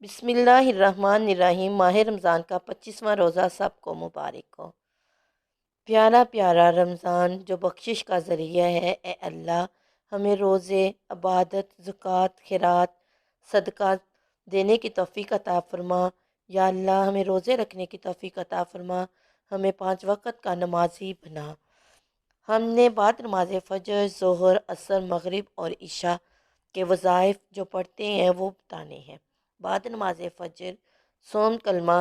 बिस्मिल्लाहिर्रहमानिर्रहीम। माह रमज़ान का 25वां रोज़ा सबको मुबारक हो। प्यारा प्यारा रमज़ान जो बख्शिश का ज़रिया है, ए अल्लाह हमें रोज़े, इबादत, ज़कात, खिरात, सदका देने की तौफ़ीक अता फ़रमा। या अल्लाह हमें रोज़े रखने की तौफ़ीक अता फ़रमा, हमें 5 वक़्त का नमाजी बना। हमने बाद नमाज फ़जर, ज़ोहर, असर, मगरिब और इशा के वज़ाइफ जो पढ़ते हैं वो बताने हैं। बाद नमाज फ़जर सोम कलमा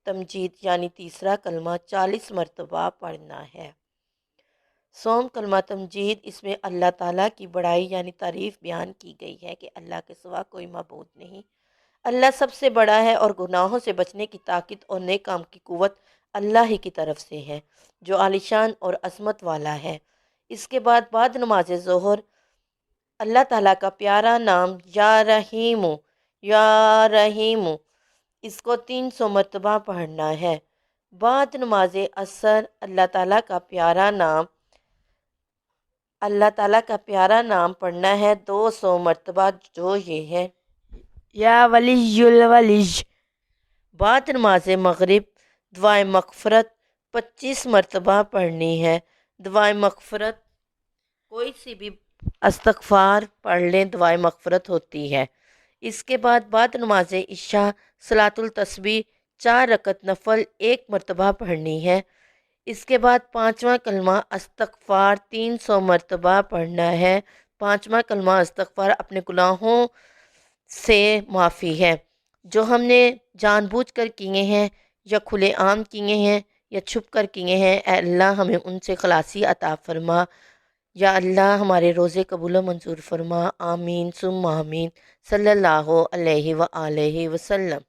तमजीद यानी तीसरा कलमा 40 मरतबा पढ़ना है। सोम कलमा तमजीद, इसमें अल्लाह ताला की बड़ाई यानी तारीफ़ बयान की गई है कि अल्लाह के सिवा कोई मबूद नहीं, अल्लाह सबसे बड़ा है और गुनाहों से बचने की ताकत और नेक काम की कुव्वत अल्लाह ही की तरफ से है जो आलिशान और अज़मत वाला है। इसके बाद नमाज ज़ोहर अल्लाह ताला का प्यारा नाम या रहीम, या रहीम, इसको 300 मरतबा पढ़ना है। बाद नमाज असर अल्लाह ताला का प्यारा नाम पढ़ना है 200 मरतबा, जो ये है या वलियुल वलिज। बाद नमाज मगरिब दुआए मग़फ़िरत 25 मरतबा पढ़नी है। दुआए मग़फ़िरत कोई सी भी इस्तग़फ़ार पढ़ लें, दुआए मग़फ़िरत होती है। इसके बाद नमाज इशा सलातुल तस्बीह 4 रकत नफल 1 मरतबा पढ़नी है। इसके बाद 5वां कलमा इस्तग़फ़ार 300 मरतबा पढ़ना है। 5वां कलमा इस्तग़फ़ार अपने गुनाहों से माफ़ी है जो हमने जानबूझ कर किए हैं या खुले आम किए हैं या छुप कर किए हैं। ऐ अल्लाह हमें उनसे खलासी अता फ़रमा। या अल्लाह हमारे रोज़े कबूल मंजूर फ़रमा। आमीन सुम्मा आमीन। सल्लल्लाहु अलैहि व आलिहि वसल्लम।